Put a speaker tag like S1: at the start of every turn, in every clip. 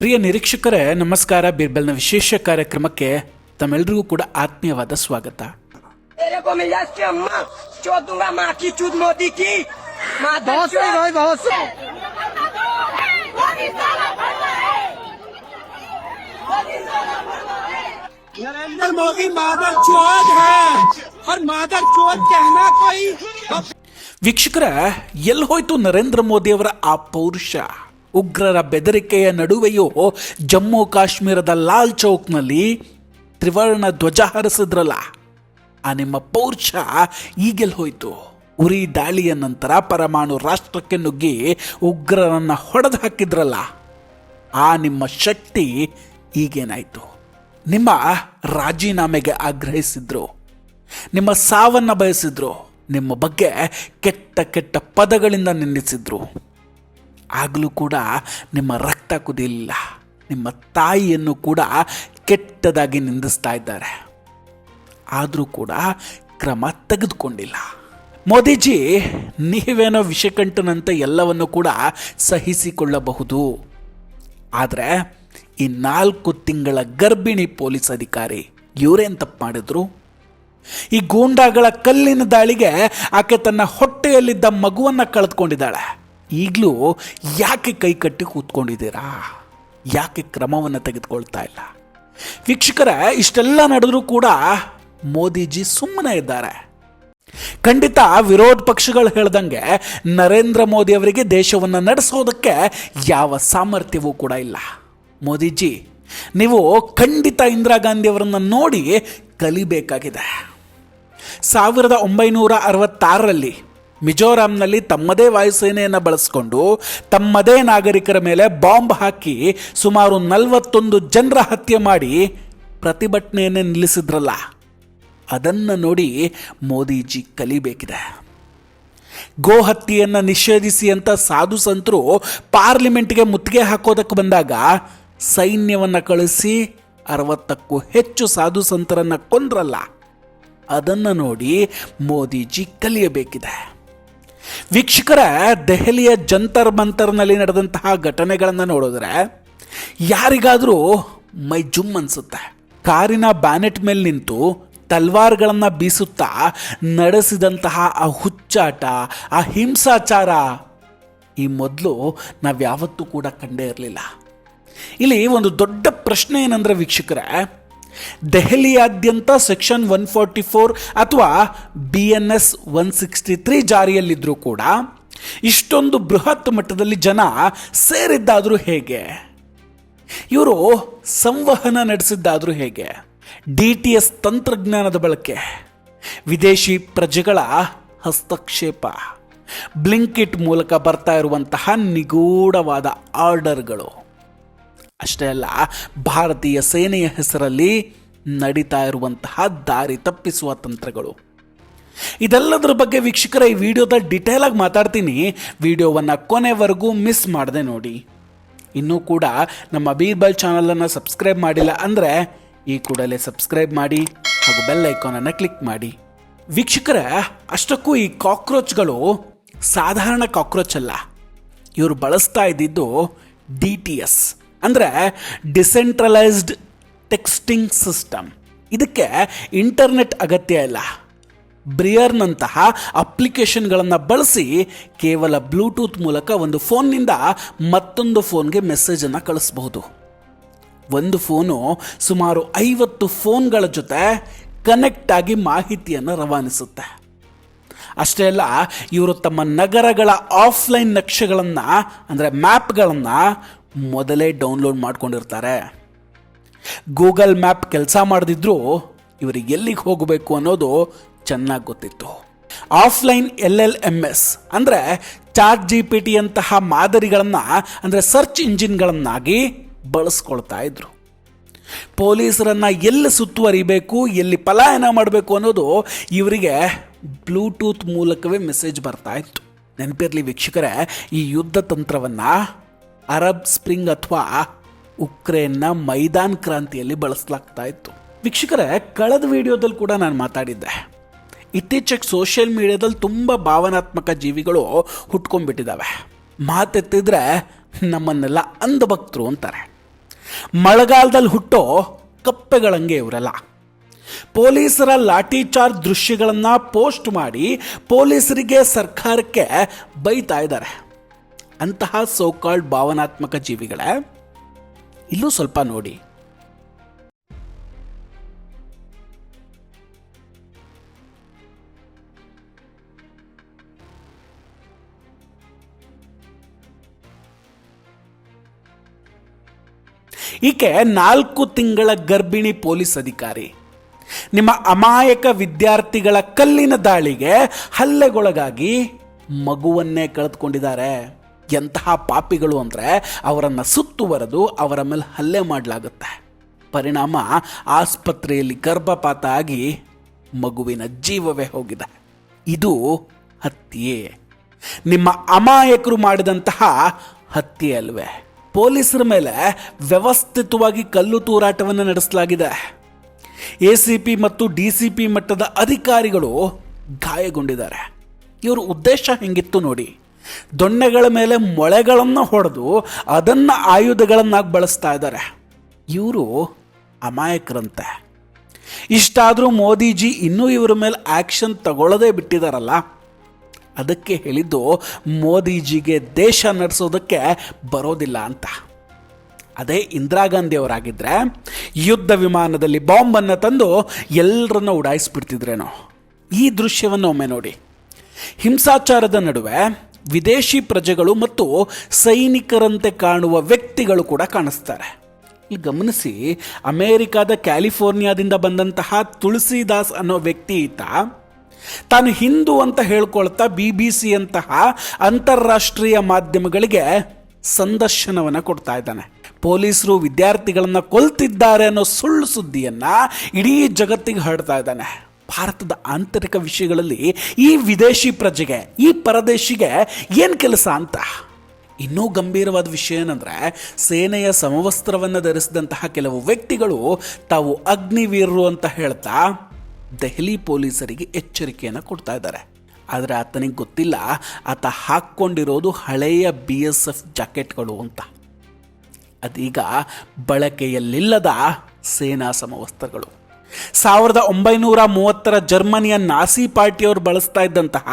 S1: ಪ್ರಿಯ ನಿರೀಕ್ಷಕರೇ ನಮಸ್ಕಾರ. ಬೀರ್ಬಲ್ನ ವಿಶೇಷ ಕಾರ್ಯಕ್ರಮಕ್ಕೆ ತಮ್ಮೆಲ್ಲರಿಗೂ ಕೂಡ ಆತ್ಮೀಯವಾದ ಸ್ವಾಗತ.
S2: नरेंद्र मोदी मादर चोद है और मादर चोद कहना कोई.
S1: ವೀಕ್ಷಕರ, ಎಲ್ಲಿ ಹೋಯ್ತು ನರೇಂದ್ರ ಮೋದಿ ಅವರ ಆ ಪೌರುಷ? ಉಗ್ರರ ಬೆದರಿಕೆಯ ನಡುವೆಯೂ ಜಮ್ಮು ಕಾಶ್ಮೀರದ ಲಾಲ್ ಚೌಕ್ನಲ್ಲಿ ತ್ರಿವರ್ಣ ಧ್ವಜ ಹಾರಿಸಿದ್ರಲ್ಲ, ಆ ನಿಮ್ಮ ಪೌರುಷ ಈಗೆಲ್ಲಿ ಹೋಯ್ತು? ಉರಿ ದಾಳಿಯ ನಂತರ ಪರಮಾಣು ರಾಷ್ಟ್ರಕ್ಕೆ ನುಗ್ಗಿ ಉಗ್ರರನ್ನ ಹೊಡೆದು ಹಾಕಿದ್ರಲ್ಲ, ಆ ನಿಮ್ಮ ಶಕ್ತಿ ಈಗೇನಾಯ್ತು? ನಿಮ್ಮ ರಾಜೀನಾಮೆಗೆ ಆಗ್ರಹಿಸಿದ್ರು, ನಿಮ್ಮ ಸಾವನ್ನ ಬಯಸಿದ್ರು, ನಿಮ್ಮ ಬಗ್ಗೆ ಕೆಟ್ಟ ಕೆಟ್ಟ ಪದಗಳಿಂದ ನಿಂದಿಸಿದ್ರು. ಆಗಲೂ ಕೂಡ ನಿಮ್ಮ ರಕ್ತ ಕುದಿಲಿಲ್ಲ. ನಿಮ್ಮ ತಾಯಿಯನ್ನು ಕೂಡ ಕೆಟ್ಟದಾಗಿ ನಿಂದಿಸ್ತಾ ಇದ್ದಾರೆ. ಆದರೂ ಕೂಡ ಕ್ರಮ ತೆಗೆದುಕೊಂಡಿಲ್ಲ. ಮೋದಿಜಿ, ನೀವೇನೋ ವಿಷಕಂಠನಂತೆ ಎಲ್ಲವನ್ನು ಕೂಡ ಸಹಿಸಿಕೊಳ್ಳಬಹುದು. ಆದರೆ ಈ 4 ತಿಂಗಳ ಗರ್ಭಿಣಿ ಪೊಲೀಸ್ ಅಧಿಕಾರಿ ಇವರೇನು ತಪ್ಪು ಮಾಡಿದ್ರು? ಈ ಗೂಂಡಾಗಳ ಕಲ್ಲಿನ ದಾಳಿಗೆ ಆಕೆ ತನ್ನ ಹೊಟ್ಟೆಯಲ್ಲಿದ್ದ ಮಗುವನ್ನು ಕಳೆದುಕೊಂಡಿದ್ದಾಳೆ. ಈಗಲೂ ಯಾಕೆ ಕೈ ಕಟ್ಟಿ ಕೂತ್ಕೊಂಡಿದ್ದೀರಾ? ಯಾಕೆ ಕ್ರಮವನ್ನು ತೆಗೆದುಕೊಳ್ತಾ ಇಲ್ಲ? ವೀಕ್ಷಕರ, ಇಷ್ಟೆಲ್ಲ ನಡೆದರೂ ಕೂಡ ಮೋದಿಜಿ ಸುಮ್ಮನೆ ಇದ್ದಾರೆ. ಖಂಡಿತ ವಿರೋಧ ಪಕ್ಷಗಳು ಹೇಳ್ದಂಗೆ ನರೇಂದ್ರ ಮೋದಿ ಅವರಿಗೆ ದೇಶವನ್ನು ನಡೆಸೋದಕ್ಕೆ ಯಾವ ಸಾಮರ್ಥ್ಯವೂ ಕೂಡ ಇಲ್ಲ. ಮೋದಿಜಿ, ನೀವು ಖಂಡಿತ ಇಂದಿರಾ ಗಾಂಧಿ ಅವರನ್ನು ನೋಡಿ ಕಲಿಬೇಕಾಗಿದೆ. 1966ರಲ್ಲಿ ಮಿಜೋರಾಂನಲ್ಲಿ ತಮ್ಮದೇ ವಾಯುಸೇನೆಯನ್ನು ಬಳಸಿಕೊಂಡು ತಮ್ಮದೇ ನಾಗರಿಕರ ಮೇಲೆ ಬಾಂಬ್ ಹಾಕಿ ಸುಮಾರು 41 ಜನರ ಹತ್ಯೆ ಮಾಡಿ ಪ್ರತಿಭಟನೆಯನ್ನು ನಿಲ್ಲಿಸಿದ್ರಲ್ಲ, ಅದನ್ನು ನೋಡಿ ಮೋದಿಜಿ ಕಲಿಬೇಕಿದೆ. ಗೋ ಹತ್ಯೆಯನ್ನು ನಿಷೇಧಿಸಿ ಅಂತ ಸಾಧು ಸಂತರು ಪಾರ್ಲಿಮೆಂಟ್ಗೆ ಮುತ್ತಿಗೆ ಹಾಕೋದಕ್ಕೆ ಬಂದಾಗ ಸೈನ್ಯವನ್ನು ಕಳಿಸಿ 60ಕ್ಕೂ ಹೆಚ್ಚು ಸಾಧು ಸಂತರನ್ನು ಕೊಂದ್ರಲ್ಲ, ಅದನ್ನು ನೋಡಿ ಮೋದಿಜಿ ಕಲಿಯಬೇಕಿದೆ. ವೀಕ್ಷಕರ, ದೆಹಲಿಯ ಜಂತರ್ ಮಂತರ್ನಲ್ಲಿ ನಡೆದಂತಹ ಘಟನೆಗಳನ್ನು ನೋಡಿದ್ರೆ ಯಾರಿಗಾದರೂ ಮೈ ಜುಮ್ ಅನ್ಸುತ್ತೆ. ಕಾರಿನ ಬ್ಯಾನೆಟ್ ಮೇಲೆ ನಿಂತು ತಲ್ವಾರ್ಗಳನ್ನು ಬೀಸುತ್ತಾ ನಡೆಸಿದಂತಹ ಆ ಹುಚ್ಚಾಟ, ಆ ಹಿಂಸಾಚಾರ ಈ ಮೊದಲು ನಾವ್ಯಾವತ್ತೂ ಕೂಡ ಕಂಡೇ ಇರಲಿಲ್ಲ. ಇಲ್ಲಿ ಒಂದು ದೊಡ್ಡ ಪ್ರಶ್ನೆ ಏನಂದ್ರೆ ವೀಕ್ಷಕರೇ, ದೆಹಲಿಯಾದ್ಯಂತ ಸೆಕ್ಷನ್ 144 ಅಥವಾ BNS 163 ಜಾರಿಯಲ್ಲಿದ್ದರೂ ಕೂಡ ಇಷ್ಟೊಂದು ಬೃಹತ್ ಮಟ್ಟದಲ್ಲಿ ಜನ ಸೇರಿದ್ದಾದರೂ ಹೇಗೆ? ಇವರು ಸಂವಹನ ನಡೆಸಿದ್ದಾದರೂ ಹೇಗೆ? DTS ತಂತ್ರಜ್ಞಾನದ ಬಳಕೆ, ವಿದೇಶಿ ಪ್ರಜೆಗಳ ಹಸ್ತಕ್ಷೇಪ, ಬ್ಲಿಂಕಿಟ್ ಮೂಲಕ ಬರ್ತಾ ಇರುವಂತಹ ನಿಗೂಢವಾದ ಆರ್ಡರ್ಗಳು, ಅಷ್ಟೇ ಅಲ್ಲ ಭಾರತೀಯ ಸೇನೆಯ ಹೆಸರಲ್ಲಿ ನಡೀತಾ ಇರುವಂತಹ ದಾರಿ ತಪ್ಪಿಸುವ ತಂತ್ರಗಳು. ಇದೆಲ್ಲದರ ಬಗ್ಗೆ ವೀಕ್ಷಕರ ಈ ವಿಡಿಯೋದಲ್ಲಿ ಡೀಟೇಲ್ ಆಗಿ ಮಾತಾಡ್ತೀನಿ. ವಿಡಿಯೋವನ್ನು ಕೊನೆವರೆಗೂ ಮಿಸ್ ಮಾಡದೆ ನೋಡಿ. ಇನ್ನೂ ಕೂಡ ನಮ್ಮ ಬೀರ್ಬಲ್ ಚಾನಲನ್ನು ಸಬ್ಸ್ಕ್ರೈಬ್ ಮಾಡಿಲ್ಲ ಅಂದರೆ ಈ ಕೂಡಲೇ ಸಬ್ಸ್ಕ್ರೈಬ್ ಮಾಡಿ ಹಾಗೂ ಬೆಲ್ ಐಕಾನನ್ನು ಕ್ಲಿಕ್ ಮಾಡಿ. ವೀಕ್ಷಕರ, ಅಷ್ಟಕ್ಕೂ ಈ ಕಾಕ್ರೋಚ್ಗಳು ಸಾಧಾರಣ ಕಾಕ್ರೋಚ್ ಅಲ್ಲ. ಇವರು ಬಳಸ್ತಾ ಇದ್ದಿದ್ದು DTS ಅಂದರೆ ಡಿಸೆಂಟ್ರಲೈಸ್ಡ್ ಟೆಕ್ಸ್ಟಿಂಗ್ ಸಿಸ್ಟಮ್. ಇದಕ್ಕೆ ಇಂಟರ್ನೆಟ್ ಅಗತ್ಯ ಇಲ್ಲ. ಬ್ರಿಯರ್ನಂತಹ ಅಪ್ಲಿಕೇಶನ್ಗಳನ್ನು ಬಳಸಿ ಕೇವಲ ಬ್ಲೂಟೂತ್ ಮೂಲಕ ಒಂದು ಫೋನ್ನಿಂದ ಮತ್ತೊಂದು ಫೋನ್ಗೆ ಮೆಸೇಜನ್ನು ಕಳಿಸಬಹುದು. ಒಂದು ಫೋನು ಸುಮಾರು 50 ಫೋನ್ಗಳ ಜೊತೆ ಕನೆಕ್ಟ್ ಆಗಿ ಮಾಹಿತಿಯನ್ನು ರವಾನಿಸುತ್ತೆ. ಅಷ್ಟೇ ಅಲ್ಲ, ಇವರು ತಮ್ಮ ನಗರಗಳ ಆಫ್ಲೈನ್ ನಕ್ಷೆಗಳನ್ನು ಅಂದರೆ ಮ್ಯಾಪ್ಗಳನ್ನು ಮೊದಲೇ ಡೌನ್ಲೋಡ್ ಮಾಡ್ಕೊಂಡಿರ್ತಾರೆ. ಗೂಗಲ್ ಮ್ಯಾಪ್ ಕೆಲಸ ಮಾಡದಿದ್ರೂ ಇವರಿಗೆ ಎಲ್ಲಿಗೆ ಹೋಗಬೇಕು ಅನ್ನೋದು ಚೆನ್ನಾಗಿ ಗೊತ್ತಿತ್ತು. ಆಫ್ಲೈನ್ LLMS ಅಂದರೆ ಚಾಟ್ GPT ಅಂತಹ ಮಾದರಿಗಳನ್ನು ಅಂದರೆ ಸರ್ಚ್ ಇಂಜಿನ್ಗಳನ್ನಾಗಿ ಬಳಸ್ಕೊಳ್ತಾ ಇದ್ರು. ಪೊಲೀಸರನ್ನು ಎಲ್ಲಿ ಸುತ್ತುವರಿಬೇಕು, ಎಲ್ಲಿ ಪಲಾಯನ ಮಾಡಬೇಕು ಅನ್ನೋದು ಇವರಿಗೆ ಬ್ಲೂಟೂತ್ ಮೂಲಕವೇ ಮೆಸೇಜ್ ಬರ್ತಾ ಇತ್ತು. ನೆನಪಿರಲಿ ವೀಕ್ಷಕರೇ, ಈ ಯುದ್ಧ ತಂತ್ರವನ್ನು ಅರಬ್ ಸ್ಪ್ರಿಂಗ್ ಅಥವಾ ಉಕ್ರೇನ್ನ ಮೈದಾನ್ ಕ್ರಾಂತಿಯಲ್ಲಿ ಬಳಸಲಾಗ್ತಾ ಇತ್ತು. ವೀಕ್ಷಕರೇ, ಕಳೆದ ವಿಡಿಯೋದಲ್ಲಿ ಕೂಡ ನಾನು ಮಾತಾಡಿದ್ದೆ. ಇತ್ತೀಚೆಗೆ ಸೋಷಿಯಲ್ ಮೀಡಿಯಾದಲ್ಲಿ ತುಂಬ ಭಾವನಾತ್ಮಕ ಜೀವಿಗಳು ಹುಟ್ಕೊಂಡ್ಬಿಟ್ಟಿದ್ದಾವೆ. ಮಾತೆತ್ತಿದ್ರೆ ನಮ್ಮನ್ನೆಲ್ಲ ಅಂಧಭಕ್ತರು ಅಂತಾರೆ. ಮಳೆಗಾಲದಲ್ಲಿ ಹುಟ್ಟೋ ಕಪ್ಪೆಗಳಂಗೆ ಇವರೆಲ್ಲ. ಪೊಲೀಸರ ಲಾಠಿ ಚಾರ್ಜ್ ದೃಶ್ಯಗಳನ್ನು ಪೋಸ್ಟ್ ಮಾಡಿ ಪೊಲೀಸರಿಗೆ, ಸರ್ಕಾರಕ್ಕೆ ಬೈತಾ ಇದ್ದಾರೆ. ಅಂತಹ ಸೋಕಾಲ್ಡ್ ಭಾವನಾತ್ಮಕ ಜೀವಿಗಳೇ ಇಲ್ಲೂ ಸ್ವಲ್ಪ ನೋಡಿ. ಈಕೆ 4 ತಿಂಗಳ ಗರ್ಭಿಣಿ ಪೊಲೀಸ್ ಅಧಿಕಾರಿ. ನಿಮ್ಮ ಅಮಾಯಕ ವಿದ್ಯಾರ್ಥಿಗಳ ಕಲ್ಲಿನ ದಾಳಿಗೆ ಹಲ್ಲೆಗೊಳಗಾಗಿ ಮಗುವನ್ನೇ ಕಳೆದುಕೊಂಡಿದ್ದಾರೆ. ಎಂತಹ ಪಾಪಿಗಳು ಅಂದರೆ ಅವರನ್ನು ಸುತ್ತುವರೆದು ಅವರ ಮೇಲೆ ಹಲ್ಲೆ ಮಾಡಲಾಗುತ್ತೆ. ಪರಿಣಾಮ ಆಸ್ಪತ್ರೆಯಲ್ಲಿ ಗರ್ಭಪಾತ ಆಗಿ ಮಗುವಿನ ಜೀವವೇ ಹೋಗಿದೆ. ಇದು ಹತ್ಯೆ. ನಿಮ್ಮ ಅಮಾಯಕರು ಮಾಡಿದಂತಹ ಹತ್ಯೆ ಅಲ್ವೇ? ಪೊಲೀಸರ ಮೇಲೆ ವ್ಯವಸ್ಥಿತವಾಗಿ ಕಲ್ಲು ತೂರಾಟವನ್ನು ನಡೆಸಲಾಗಿದೆ. ACP ಮತ್ತು DCP ಮಟ್ಟದ ಅಧಿಕಾರಿಗಳು ಗಾಯಗೊಂಡಿದ್ದಾರೆ. ಇವ್ರ ಉದ್ದೇಶ ಹೆಂಗಿತ್ತು ನೋಡಿ. ದೊಣ್ಣೆಗಳ ಮೇಲೆ ಮೊಳೆಗಳನ್ನು ಹೊಡೆದು ಅದನ್ನು ಆಯುಧಗಳನ್ನಾಗಿ ಬಳಸ್ತಾ ಇದ್ದಾರೆ. ಇವರು ಅಮಾಯಕರಂತೆ. ಇಷ್ಟಾದರೂ ಮೋದಿಜಿ ಇನ್ನೂ ಇವರ ಮೇಲೆ ಆ್ಯಕ್ಷನ್ ತಗೊಳ್ಳೋದೇ ಬಿಟ್ಟಿದ್ದಾರಲ್ಲ. ಅದಕ್ಕೆ ಹೇಳಿದ್ದು ಮೋದಿಜಿಗೆ ದೇಶ ನಡೆಸೋದಕ್ಕೆ ಬರೋದಿಲ್ಲ ಅಂತ. ಅದೇ ಇಂದಿರಾ ಗಾಂಧಿ ಅವರಾಗಿದ್ದರೆ ಯುದ್ಧ ವಿಮಾನದಲ್ಲಿ ಬಾಂಬನ್ನು ತಂದು ಎಲ್ಲರನ್ನ ಉಡಾಯಿಸ್ಬಿಡ್ತಿದ್ರೇನೋ. ಈ ದೃಶ್ಯವನ್ನು ಒಮ್ಮೆ ನೋಡಿ. ಹಿಂಸಾಚಾರದ ನಡುವೆ ವಿದೇಶಿ ಪ್ರಜೆಗಳು ಮತ್ತು ಸೈನಿಕರಂತೆ ಕಾಣುವ ವ್ಯಕ್ತಿಗಳು ಕೂಡ ಕಾಣಿಸ್ತಾರೆ. ಇಲ್ಲಿ ಗಮನಿಸಿ, ಅಮೇರಿಕಾದ ಕ್ಯಾಲಿಫೋರ್ನಿಯಾದಿಂದ ಬಂದಂತಹ ತುಳಸಿದಾಸ್ ಅನ್ನೋ ವ್ಯಕ್ತಿ ಈತ ತಾನು ಹಿಂದೂ ಅಂತ ಹೇಳ್ಕೊಳ್ತಾ BBC ಅಂತಹ ಅಂತಾರಾಷ್ಟ್ರೀಯ ಮಾಧ್ಯಮಗಳಿಗೆ ಸಂದರ್ಶನವನ್ನು ಕೊಡ್ತಾ ಇದ್ದಾನೆ. ಪೊಲೀಸರು ವಿದ್ಯಾರ್ಥಿಗಳನ್ನು ಕೊಲ್ತಿದ್ದಾರೆ ಅನ್ನೋ ಸುಳ್ಳು ಸುದ್ದಿಯನ್ನು ಇಡೀ ಜಗತ್ತಿಗೆ ಹರಡ್ತಾ ಇದ್ದಾನೆ. ಭಾರತದ ಆಂತರಿಕ ವಿಷಯಗಳಲ್ಲಿ ಈ ವಿದೇಶಿ ಪ್ರಜೆಗೆ, ಈ ಪರದೇಶಿಗೆ ಏನು ಕೆಲಸ ಅಂತ. ಇನ್ನೂ ಗಂಭೀರವಾದ ವಿಷಯ ಏನಂದರೆ, ಸೇನೆಯ ಸಮವಸ್ತ್ರವನ್ನು ಧರಿಸಿದಂತಹ ಕೆಲವು ವ್ಯಕ್ತಿಗಳು ತಾವು ಅಗ್ನಿವೀರರು ಅಂತ ಹೇಳ್ತಾ ದೆಹಲಿ ಪೊಲೀಸರಿಗೆ ಎಚ್ಚರಿಕೆಯನ್ನು ಕೊಡ್ತಾ ಇದ್ದಾರೆ. ಆದರೆ ಆತನಿಗೆ ಗೊತ್ತಿಲ್ಲ ಆತ ಹಾಕ್ಕೊಂಡಿರೋದು ಹಳೆಯ BSF ಜಾಕೆಟ್ಗಳು ಅಂತ. ಅದೀಗ ಬಳಕೆಯಲ್ಲಿಲ್ಲದ ಸೇನಾ ಸಮವಸ್ತ್ರಗಳು. 1930 ಜರ್ಮನಿಯ ನಾಸಿ ಪಾರ್ಟಿಯವರು ಬಳಸ್ತಾ ಇದ್ದಂತಹ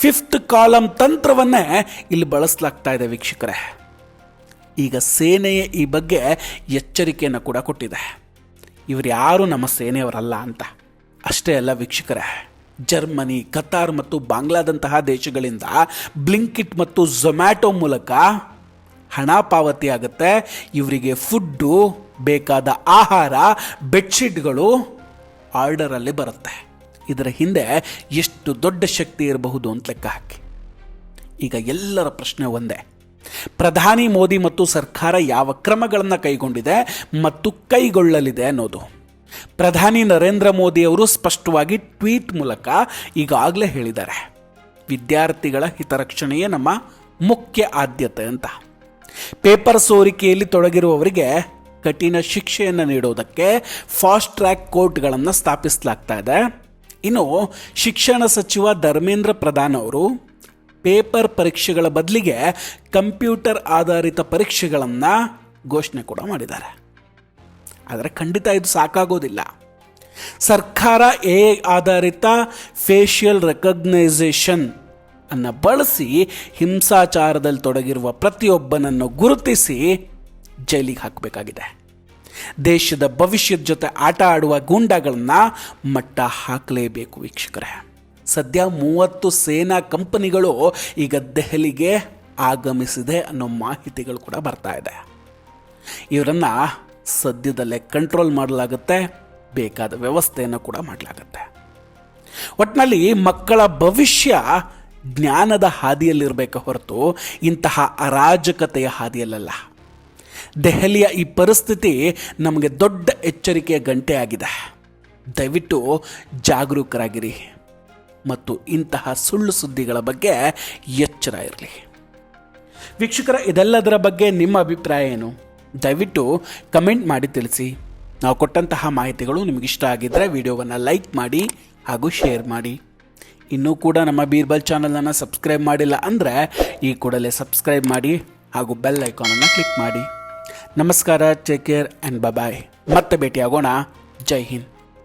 S1: 5th ಕಾಲಮ್ ತಂತ್ರವನ್ನೇ ಇಲ್ಲಿ ಬಳಸಲಾಗ್ತಾ ಇದೆ ವೀಕ್ಷಕರೇ. ಈಗ ಸೇನೆಯ ಈ ಬಗ್ಗೆ ಎಚ್ಚರಿಕೆಯನ್ನು ಕೂಡ ಕೊಟ್ಟಿದೆ. ಇವರು ಯಾರು ನಮ್ಮ ಸೇನೆಯವರಲ್ಲ ಅಂತ. ಅಷ್ಟೇ ಅಲ್ಲ ವೀಕ್ಷಕರೇ, ಜರ್ಮನಿ, ಕತಾರ್ ಮತ್ತು ಬಾಂಗ್ಲಾದಂತಹ ದೇಶಗಳಿಂದ ಬ್ಲಿಂಕಿಟ್ ಮತ್ತು ಝೊಮ್ಯಾಟೊ ಮೂಲಕ ಹಣ ಪಾವತಿ ಆಗುತ್ತೆ. ಇವರಿಗೆ ಫುಡ್ಡು, ಬೇಕಾದ ಆಹಾರ, ಬೆಡ್ಶೀಟ್ಗಳು ಆರ್ಡರಲ್ಲಿ ಬರುತ್ತೆ. ಇದರ ಹಿಂದೆ ಎಷ್ಟು ದೊಡ್ಡ ಶಕ್ತಿ ಇರಬಹುದು ಅಂತ ಲೆಕ್ಕ ಹಾಕಿ. ಈಗ ಎಲ್ಲರ ಪ್ರಶ್ನೆ ಒಂದೇ: ಪ್ರಧಾನಿ ಮೋದಿ ಮತ್ತು ಸರ್ಕಾರ ಯಾವ ಕ್ರಮಗಳನ್ನು ಕೈಗೊಂಡಿದೆ ಮತ್ತು ಕೈಗೊಳ್ಳಲಿದೆ ಅನ್ನೋದು. ಪ್ರಧಾನಿ ನರೇಂದ್ರ ಮೋದಿ ಅವರು ಸ್ಪಷ್ಟವಾಗಿ ಟ್ವೀಟ್ ಮೂಲಕ ಈಗಾಗಲೇ ಹೇಳಿದ್ದಾರೆ, ವಿದ್ಯಾರ್ಥಿಗಳ ಹಿತರಕ್ಷಣೆಯೇ ನಮ್ಮ ಮುಖ್ಯ ಆದ್ಯತೆ ಅಂತ. ಪೇಪರ್ ಸೋರಿಕೆಯಲ್ಲಿ ತೊಡಗಿರುವವರಿಗೆ ಕಠಿಣ ಶಿಕ್ಷೆಯನ್ನು ನೀಡೋದಕ್ಕೆ ಫಾಸ್ಟ್ ಟ್ರ್ಯಾಕ್ ಕೋರ್ಟ್ಗಳನ್ನು ಸ್ಥಾಪಿಸಲಾಗ್ತಾ ಇದೆ. ಇನ್ನು ಶಿಕ್ಷಣ ಸಚಿವ ಧರ್ಮೇಂದ್ರ ಪ್ರಧಾನ್ ಅವರು ಪೇಪರ್ ಪರೀಕ್ಷೆಗಳ ಬದಲಿಗೆ ಕಂಪ್ಯೂಟರ್ ಆಧಾರಿತ ಪರೀಕ್ಷೆಗಳನ್ನು ಘೋಷಣೆ ಕೂಡ ಮಾಡಿದ್ದಾರೆ. ಆದರೆ ಖಂಡಿತ ಇದು ಸಾಕಾಗೋದಿಲ್ಲ. ಸರ್ಕಾರ AI ಆಧಾರಿತ ಫೇಶಿಯಲ್ ರೆಕಗ್ನೈಸೇಷನ್ ಅನ್ನು ಬಳಸಿ ಹಿಂಸಾಚಾರದಲ್ಲಿ ತೊಡಗಿರುವ ಪ್ರತಿಯೊಬ್ಬನನ್ನು ಗುರುತಿಸಿ ಜೈಲಿಗೆ ಹಾಕಬೇಕಾಗಿದೆ. ದೇಶದ ಭವಿಷ್ಯದ ಜೊತೆ ಆಟ ಆಡುವ ಗೂಂಡಾಗಳನ್ನು ಮಟ್ಟ ಹಾಕಲೇಬೇಕು ವೀಕ್ಷಕರೇ. ಸದ್ಯ 30 ಸೇನಾ ಕಂಪನಿಗಳು ಈಗ ದೆಹಲಿಗೆ ಆಗಮಿಸಿದೆ ಅನ್ನೋ ಮಾಹಿತಿಗಳು ಕೂಡ ಬರ್ತಾ ಇದೆ. ಇವರನ್ನು ಸದ್ಯದಲ್ಲೇ ಕಂಟ್ರೋಲ್ ಮಾಡಲಾಗುತ್ತೆ, ಬೇಕಾದ ವ್ಯವಸ್ಥೆಯನ್ನು ಕೂಡ ಮಾಡಲಾಗುತ್ತೆ. ಒಟ್ಟಿನಲ್ಲಿ ಮಕ್ಕಳ ಭವಿಷ್ಯ ಜ್ಞಾನದ ಹಾದಿಯಲ್ಲಿರಬೇಕು ಹೊರತು ಇಂತಹ ಅರಾಜಕತೆಯ ಹಾದಿಯಲ್ಲ. ದೆಹಲಿಯ ಈ ಪರಿಸ್ಥಿತಿ ನಮಗೆ ದೊಡ್ಡ ಎಚ್ಚರಿಕೆಯ ಗಂಟೆ ಆಗಿದೆ. ದಯವಿಟ್ಟು ಜಾಗರೂಕರಾಗಿರಿ ಮತ್ತು ಇಂತಹ ಸುಳ್ಳು ಸುದ್ದಿಗಳ ಬಗ್ಗೆ ಎಚ್ಚರ ಇರಲಿ. ವೀಕ್ಷಕರ, ಇದೆಲ್ಲದರ ಬಗ್ಗೆ ನಿಮ್ಮ ಅಭಿಪ್ರಾಯ ಏನು? ದಯವಿಟ್ಟು ಕಮೆಂಟ್ ಮಾಡಿ ತಿಳಿಸಿ. ನಾವು ಕೊಟ್ಟಂತಹ ಮಾಹಿತಿಗಳು ನಿಮಗಿಷ್ಟ ಆಗಿದ್ದರೆ ವಿಡಿಯೋವನ್ನು ಲೈಕ್ ಮಾಡಿ ಹಾಗೂ ಶೇರ್ ಮಾಡಿ. ಇನ್ನೂ ಕೂಡ ನಮ್ಮ ಬೀರ್ಬಲ್ ಚಾನಲನ್ನು ಸಬ್ಸ್ಕ್ರೈಬ್ ಮಾಡಿಲ್ಲ ಅಂದರೆ ಈ ಕೂಡಲೇ ಸಬ್ಸ್ಕ್ರೈಬ್ ಮಾಡಿ ಹಾಗೂ ಬೆಲ್ ಐಕಾನನ್ನು ಕ್ಲಿಕ್ ಮಾಡಿ. ನಮಸ್ಕಾರ, ಟೇಕ್ ಕೇರ್ ಆ್ಯಂಡ್ ಬಾಯ್. ಮತ್ತೆ ಭೇಟಿಯಾಗೋಣ. ಜೈ ಹಿಂದ್.